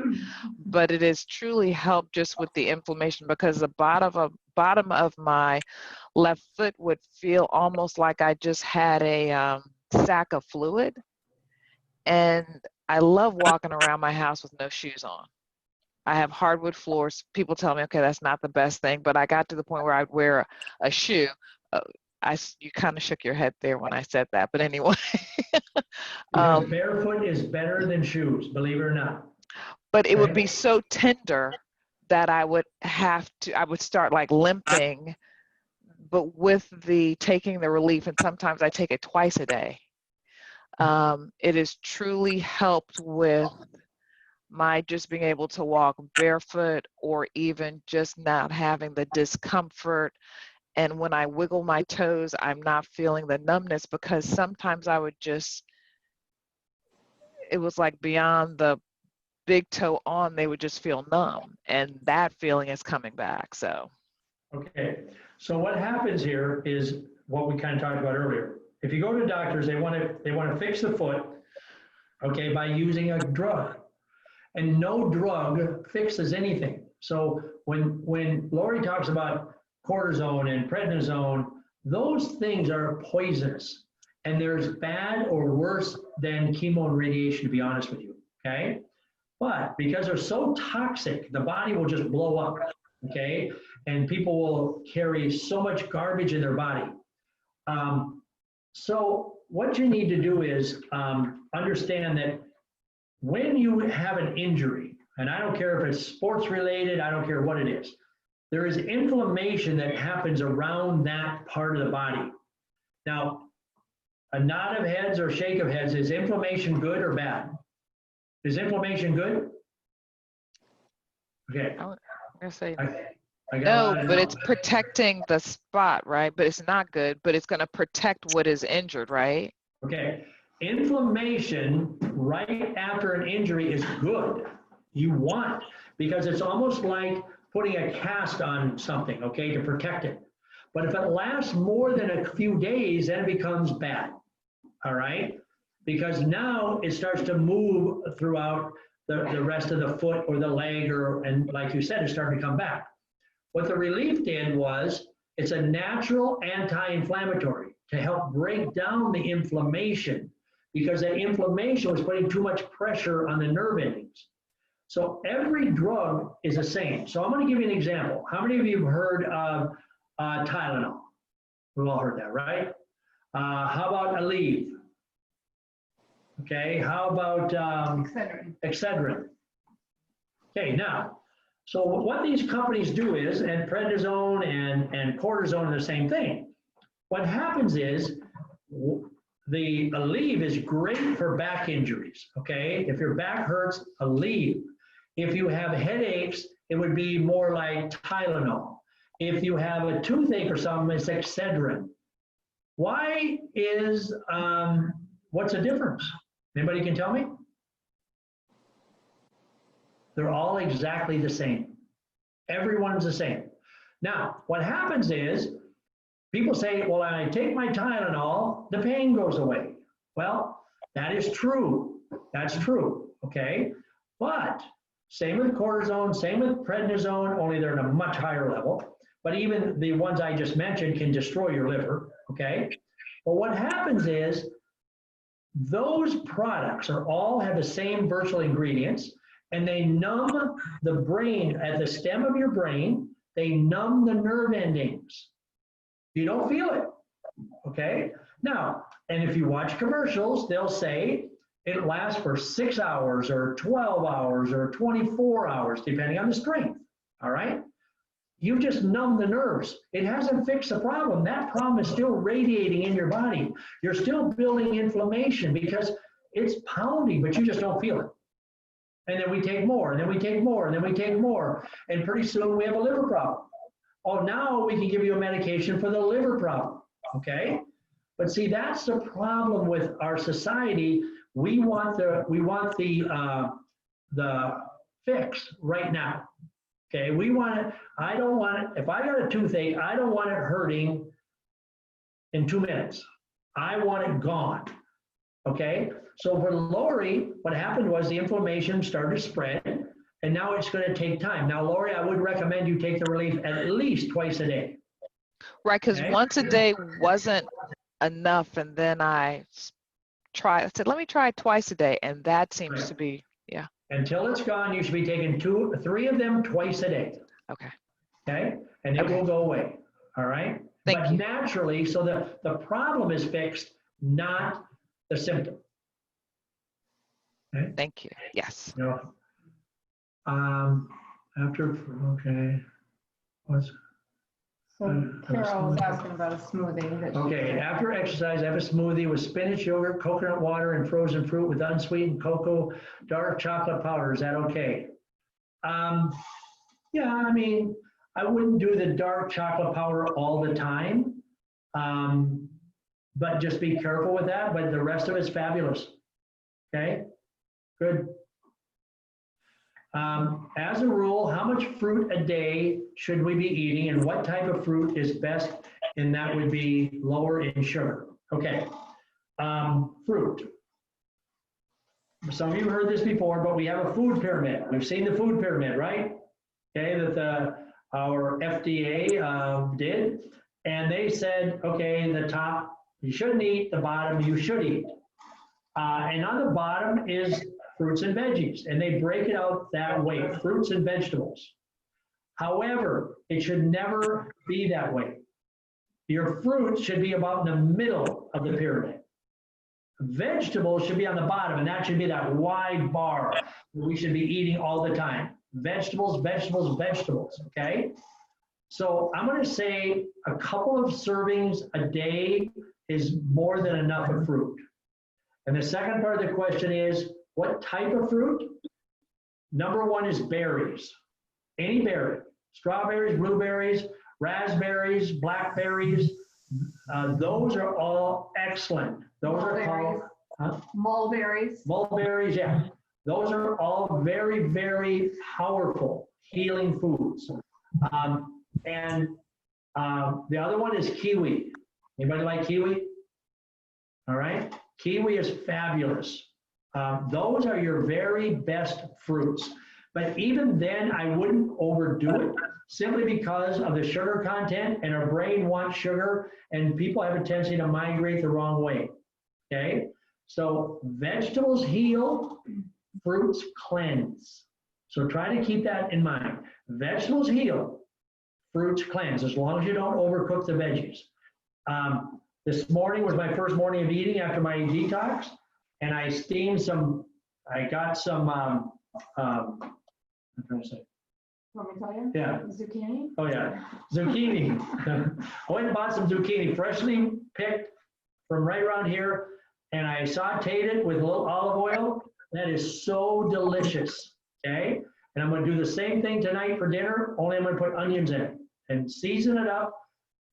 but it has truly helped just with the inflammation, because the bottom of my left foot would feel almost like I just had a sack of fluid. And I love walking around my house with no shoes on. I have hardwood floors. People tell me, okay, that's not the best thing, but I got to the point where I'd wear a shoe. You kind of shook your head there when I said that, but anyway. Barefoot is better than shoes, believe it or not. But it would be so tender that I would start like limping, but with taking the relief, and sometimes I take it twice a day. It has truly helped with my just being able to walk barefoot, or even just not having the discomfort And when I wiggle my toes, I'm not feeling the numbness, because sometimes I would just, it was like beyond the big toe on, they would just feel numb. And that feeling is coming back. So, Okay, so what happens here is what we kind of talked about earlier. If you go to doctors, they want to fix the foot, okay, by using a drug. And no drug fixes anything. So when Lori talks about cortisone and prednisone, those things are poisonous. And there's bad or worse than chemo and radiation, to be honest with you, okay? But because they're so toxic, the body will just blow up, okay? And people will carry so much garbage in their body. So what you need to do is understand that when you have an injury, and I don't care if it's sports related, I don't care what it is, there is inflammation that happens around that part of the body. Now, a nod of heads or shake of heads, is inflammation good or bad? Is inflammation good? Okay. I'm gonna say I got a no, lot of but no. it's protecting the spot, right? But it's not good, but it's gonna protect what is injured, right? Okay. Inflammation right after an injury is good. You want, because it's almost like putting a cast on something, okay, to protect it. But if it lasts more than a few days, then it becomes bad, all right? Because now it starts to move throughout the rest of the foot or the leg, and like you said, it's starting to come back. What the relief did was, it's a natural anti-inflammatory to help break down the inflammation, because that inflammation was putting too much pressure on the nerve endings. So every drug is the same. So I'm going to give you an example. How many of you have heard of Tylenol? We've all heard that, right? How about Aleve? Okay, how about Excedrin? Okay, now, so what these companies do is, and prednisone and cortisone are the same thing. What happens is, the Aleve is great for back injuries, okay? If your back hurts, Aleve. If you have headaches, it would be more like Tylenol. If you have a toothache or something, it's Excedrin. Why is, what's the difference? Anybody can tell me? They're all exactly the same. Everyone's the same. Now, what happens is, people say, well, when I take my Tylenol, the pain goes away. Well, that is true. That's true, okay? But same with cortisone, same with prednisone, only they're at a much higher level. But even the ones I just mentioned can destroy your liver, okay? But what happens is, those products all have the same virtual ingredients, and they numb the brain at the stem of your brain. They numb the nerve endings. You don't feel it, okay? Now, and if you watch commercials, they'll say it lasts for 6 hours or 12 hours or 24 hours, depending on the strength, all right? You just numb the nerves. It hasn't fixed the problem. That problem is still radiating in your body. You're still building inflammation because it's pounding, but you just don't feel it. And then we take more, and then we take more, and then we take more. And pretty soon we have a liver problem. Oh, now we can give you a medication for the liver problem, okay? But see, that's the problem with our society. We want the fix right now. Okay, we want it. I don't want it. If I got a toothache, I don't want it hurting in 2 minutes. I want it gone. Okay, so for Lori, what happened was the inflammation started to spread, and now it's going to take time. Now, Lori, I would recommend you take the relief at least twice a day. Right, because Okay? once a day wasn't enough, and then I said, let me try it twice a day, and that seems to be, yeah. Until it's gone, you should be taking 2 or 3 of them twice a day. Okay. Okay, and it will go away. All right. But naturally, so the problem is fixed, not the symptom. Okay. Thank you. Yes. You know, okay. What's So Carol was asking about a smoothie. That she okay, did. after exercise, have a smoothie with spinach, yogurt, coconut water, and frozen fruit with unsweetened cocoa, dark chocolate powder. Is that okay? Yeah, I mean, I wouldn't do the dark chocolate powder all the time. But just be careful with that, but the rest of it's fabulous. Okay, good. As a rule, how much fruit a day should we be eating and what type of fruit is best? And that would be lower in sugar. Okay, fruit. Some of you heard this before, but we have a food pyramid. We've seen the food pyramid, right? Okay, that our FDA did. And they said, okay, the top, you shouldn't eat, the bottom, you should eat. And on the bottom is fruits and veggies, and they break it out that way, fruits and vegetables. However, it should never be that way. Your fruits should be about in the middle of the pyramid. Vegetables should be on the bottom, and that should be that wide bar that we should be eating all the time. Vegetables, vegetables, vegetables, okay? So I'm going to say a couple of servings a day is more than enough of fruit. And the second part of the question is, what type of fruit? Number one is berries. Any berry. Strawberries, blueberries, raspberries, blackberries. Those are all excellent. Those are called mulberries. Mulberries, yeah. Those are all very, very powerful healing foods. And the other one is kiwi. Anybody like kiwi? All right. Kiwi is fabulous. Those are your very best fruits. But even then, I wouldn't overdo it simply because of the sugar content, and our brain wants sugar, and people have a tendency to migrate the wrong way. Okay? So vegetables heal, fruits cleanse. So try to keep that in mind. Vegetables heal, fruits cleanse, as long as you don't overcook the veggies. This morning was my first morning of eating after my detox, and I steamed some, I got some, I'm trying to say. Want me to tell you? Yeah. Zucchini? Oh, yeah, zucchini. I went and bought some zucchini, freshly picked from right around here, and I sauteed it with a little olive oil. That is so delicious, okay? And I'm gonna do the same thing tonight for dinner, only I'm gonna put onions in it and season it up.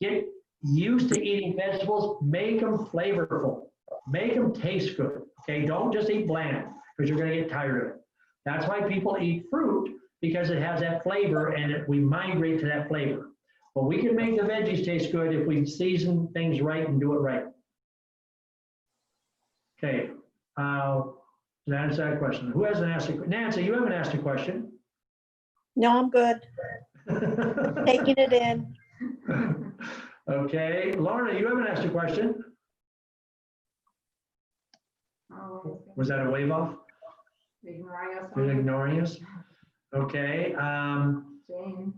Get used to eating vegetables, make them flavorful, make them taste good, okay? Don't just eat bland, because you're gonna get tired of it. That's why people eat fruit, because it has that flavor and we migrate to that flavor. But we can make the veggies taste good if we season things right and do it right. Okay, does that answer that question? Who hasn't asked a question? Nancy, you haven't asked a question. No, I'm good. Taking it in. Okay, Lorna, you haven't asked a question. Was that a wave off? Ignoring us. You're ignoring us? Okay. Jane.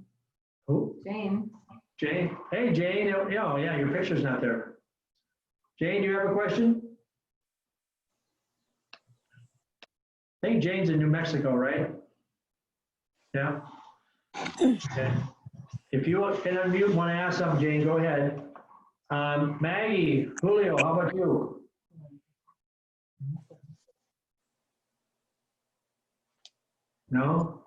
Who? Jane. Jane. Hey, Jane. Oh, yeah, your picture's not there. Jane, do you have a question? I think Jane's in New Mexico, right? Yeah. Okay. If you can unmute, want to ask something, Jane, go ahead. Maggie, Julio, how about you? No?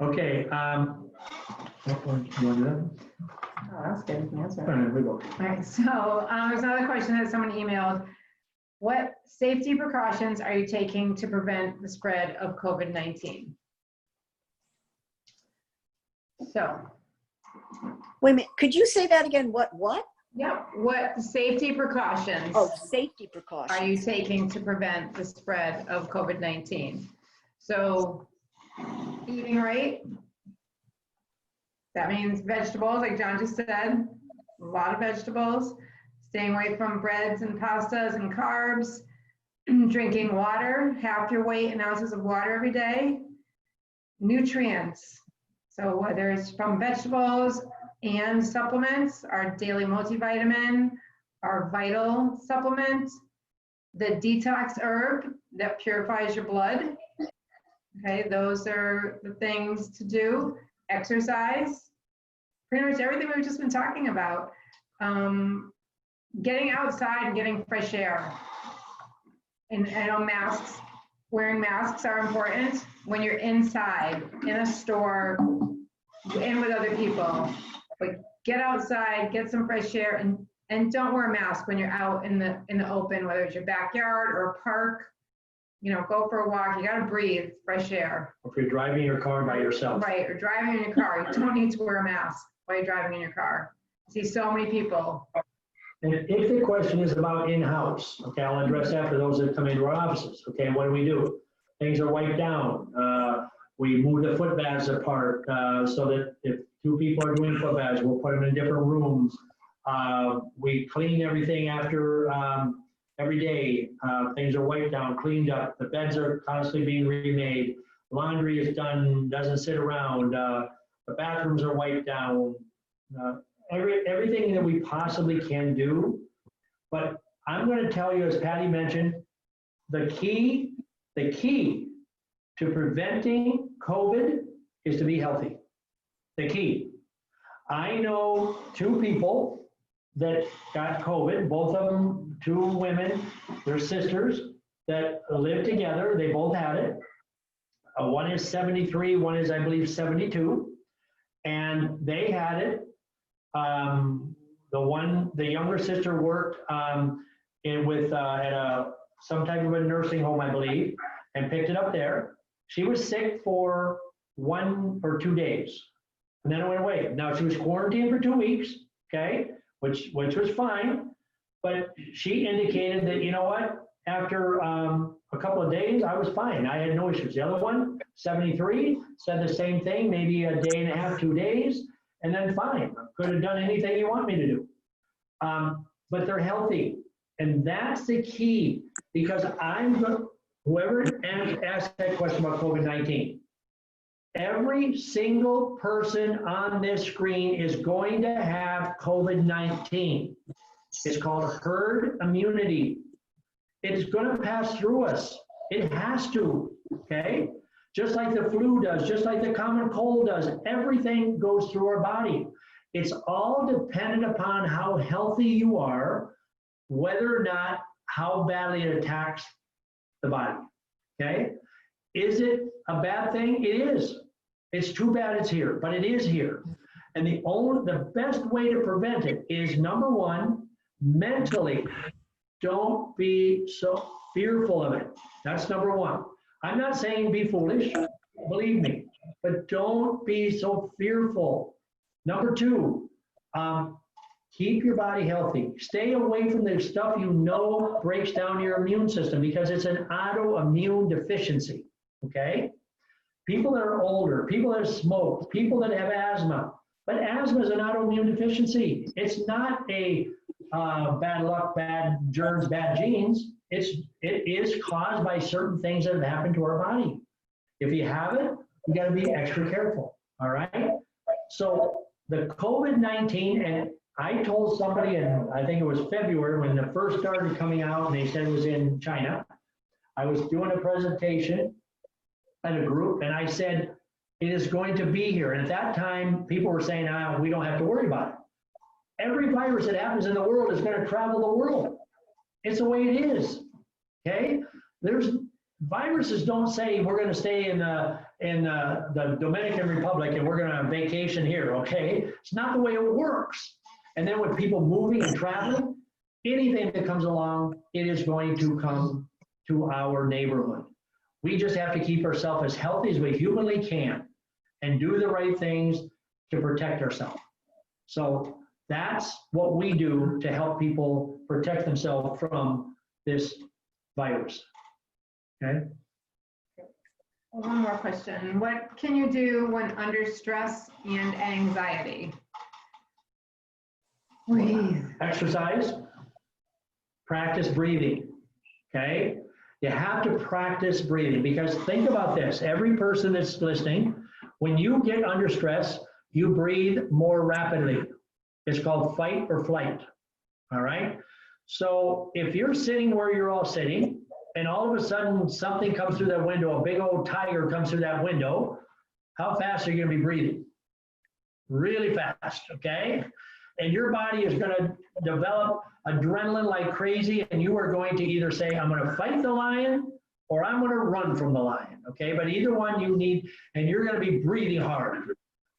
Okay. You want to do that? Oh, that's good. Answer. All right, we go. All right, so there's another question that someone emailed. What safety precautions are you taking to prevent the spread of COVID-19? So. Wait a minute, could you say that again? What? Yeah, what safety precautions? Oh, safety precautions. Are you taking to prevent the spread of COVID-19? So eating right. That means vegetables, like John just said, a lot of vegetables. Staying away from breads and pastas and carbs. Drinking water, half your weight in ounces of water every day. Nutrients. So whether it's from vegetables and supplements, our daily multivitamin, our vital supplement, the detox herb that purifies your blood. Okay, those are the things to do. Exercise, pretty much everything we've just been talking about. Getting outside and getting fresh air. And I know masks, wearing masks are important when you're inside, in a store, and with other people. But get outside, get some fresh air, and don't wear a mask when you're out in the open, whether it's your backyard or a park. You know, go for a walk. You gotta breathe fresh air. If you're driving your car by yourself. Right, or driving in your car. You don't need to wear a mask while you're driving in your car. I see so many people. And if the question is about in-house, okay, I'll address that for those that come into our offices. Okay, what do? Things are wiped down. We move the foot baths apart so that if two people are doing foot baths, we'll put them in different rooms. We clean everything after every day. Things are wiped down, cleaned up. The beds are constantly being remade. Laundry is done, doesn't sit around. The bathrooms are wiped down. Everything that we possibly can do. But I'm going to tell you, as Patty mentioned, the key to preventing COVID is to be healthy. The key. I know 2 people that got COVID, both of them, 2 women, they're sisters that live together. They both had it. One is 73, one is, I believe, 72. And they had it. The younger sister worked at some type of a nursing home, I believe, and picked it up there. She was sick for 1 or 2 days, and then it went away. Now she was quarantined for 2 weeks, okay, which was fine, but she indicated that, you know what, after a couple of days, I was fine. I had no issues. The other one, 73, said the same thing, maybe a day and a half, 2 days, and then fine. Could have done anything you want me to do. But they're healthy. And that's the key, because whoever asked that question about COVID-19, every single person on this screen is going to have COVID-19. It's called herd immunity. It's going to pass through us. It has to, okay? Just like the flu does, just like the common cold does, everything goes through our body. It's all dependent upon how healthy you are, whether or not how badly it attacks the body, okay? Is it a bad thing? It is. It's too bad it's here, but it is here. And the best way to prevent it is, number 1, mentally, don't be so fearful of it. That's number 1. I'm not saying be foolish, believe me, but don't be so fearful. Number 2, keep your body healthy. Stay away from the stuff you know breaks down your immune system, because it's an autoimmune deficiency, okay? People that are older, people that smoke, people that have asthma, but asthma is an autoimmune deficiency. It's not a bad luck, bad germs, bad genes. It is caused by certain things that have happened to our body. If you have it, you got to be extra careful, all right? So the COVID-19, and I told somebody, and I think it was February when it first started coming out, and they said it was in China. I was doing a presentation at a group, and I said, it is going to be here. And at that time, people were saying, we don't have to worry about it. Every virus that happens in the world is going to travel the world. It's the way it is, okay? Viruses don't say we're going to stay in the Dominican Republic and we're going to vacation here, okay? It's not the way it works. And then with people moving and traveling, anything that comes along, it is going to come to our neighborhood. We just have to keep ourselves as healthy as we humanly can and do the right things to protect ourselves. So that's what we do to help people protect themselves from this virus. Okay? One more question. What can you do when under stress and anxiety? Breathe. Exercise, practice breathing, okay? You have to practice breathing, because think about this. Every person that's listening, when you get under stress, you breathe more rapidly. It's called fight or flight, all right? So if you're sitting where you're all sitting, and all of a sudden something comes through that window, a big old tiger comes through that window, how fast are you gonna be breathing? Really fast, okay? And your body is gonna develop adrenaline like crazy, and you are going to either say, I'm gonna fight the lion, or I'm gonna run from the lion, okay? But either one you need, and you're gonna be breathing hard.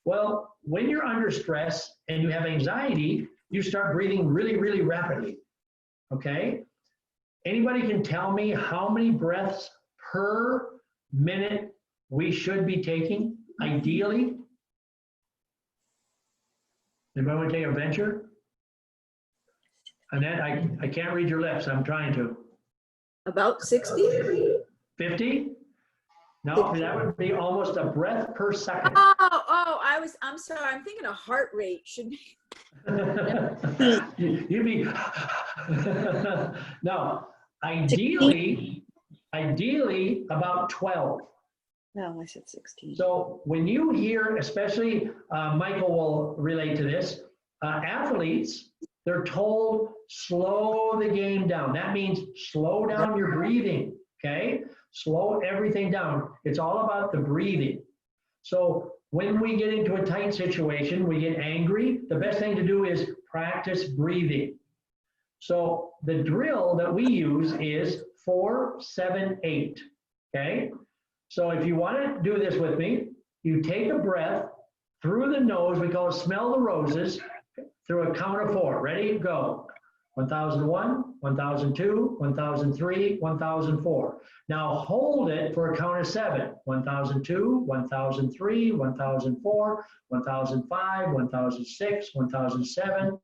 Well, when you're under stress and you have anxiety, you start breathing really, really rapidly. Okay? Anybody can tell me how many breaths per minute we should be taking, ideally? Anybody want to take a venture? Annette, I can't read your lips. I'm trying to. About 60? 50? No, that would be almost a breath per second. I'm sorry. I'm thinking a heart rate should be. You'd be, no, ideally about 12. No, I said 16. So when you hear, especially Michael will relate to this, athletes, they're told slow the game down. That means slow down your breathing, okay? Slow everything down. It's all about the breathing. So when we get into a tight situation, we get angry, the best thing to do is practice breathing. So the drill that we use is 4, 7, 8, okay? So if you want to do this with me, you take a breath through the nose, we call it smell the roses, through a count of 4. Ready? Go. 1001, 1002, 1003, 1004. Now hold it for a count of 7. 1002, 1003, 1004, 1005, 1006, 1007.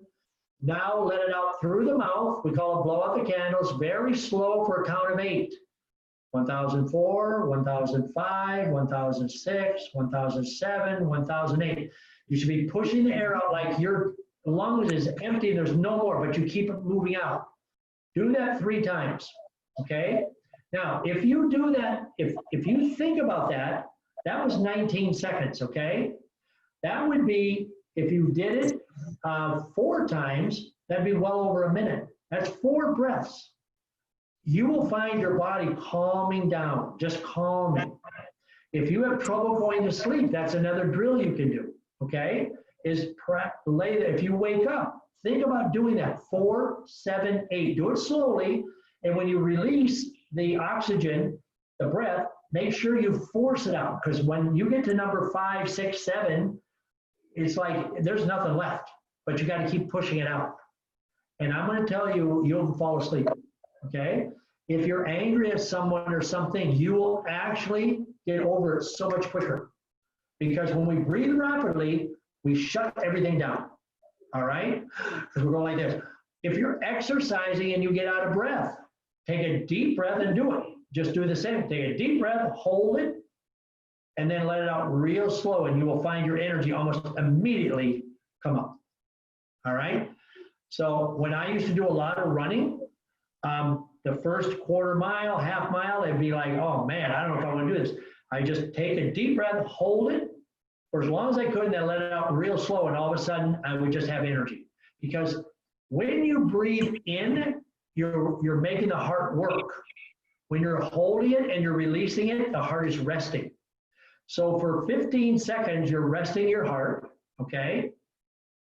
Now let it out through the mouth. We call it blow out the candles. Very slow for a count of 8. 1004, 1005, 1006, 1007, 1008. You should be pushing the air out like your lungs is empty and there's no more, but you keep it moving out. Do that 3 times, okay? Now, if you do that, if you think about that, that was 19 seconds, okay? That would be, if you did it 4 times, that'd be well over a minute. That's 4 breaths. You will find your body calming down, just calming. If you have trouble going to sleep, that's another drill you can do, okay? Is lay there. If you wake up, think about doing that. 4, 7, 8. Do it slowly, and when you release the oxygen, the breath, make sure you force it out, because when you get to number 5, 6, 7, it's like there's nothing left, but you got to keep pushing it out. And I'm going to tell you, you'll fall asleep. Okay? If you're angry at someone or something, you will actually get over it so much quicker. Because when we breathe rapidly, we shut everything down. All right? Because we're going like this. If you're exercising and you get out of breath, take a deep breath and do it. Just do the same. Take a deep breath, hold it, and then let it out real slow, and you will find your energy almost immediately come up. All right? So when I used to do a lot of running, the first quarter mile, half mile, it'd be like, oh man, I don't know if I want to do this. I just take a deep breath, hold it for as long as I could, and then let it out real slow, and all of a sudden I would just have energy. Because when you breathe in, you're making the heart work. When you're holding it and you're releasing it, the heart is resting. So for 15 seconds, you're resting your heart, okay?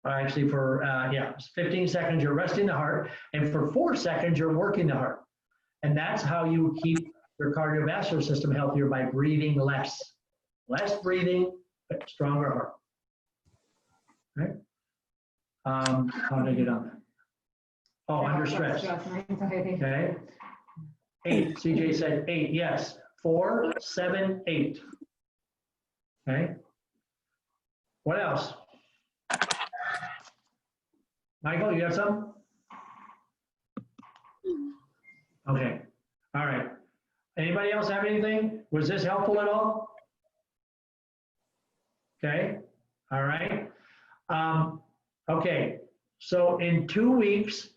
Actually, for 15 seconds, you're resting the heart, and for 4 seconds, you're working the heart. And that's how you keep your cardiovascular system healthier, by breathing less. Less breathing, but stronger heart. Right? How did I get on that? Oh, under stress. Okay. 8. CJ said 8. Yes. 4, 7, 8. Okay. What else? Michael, you got something? Okay. All right. Anybody else have anything? Was this helpful at all? Okay. All right. Okay. So in 2 weeks,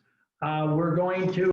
we're going to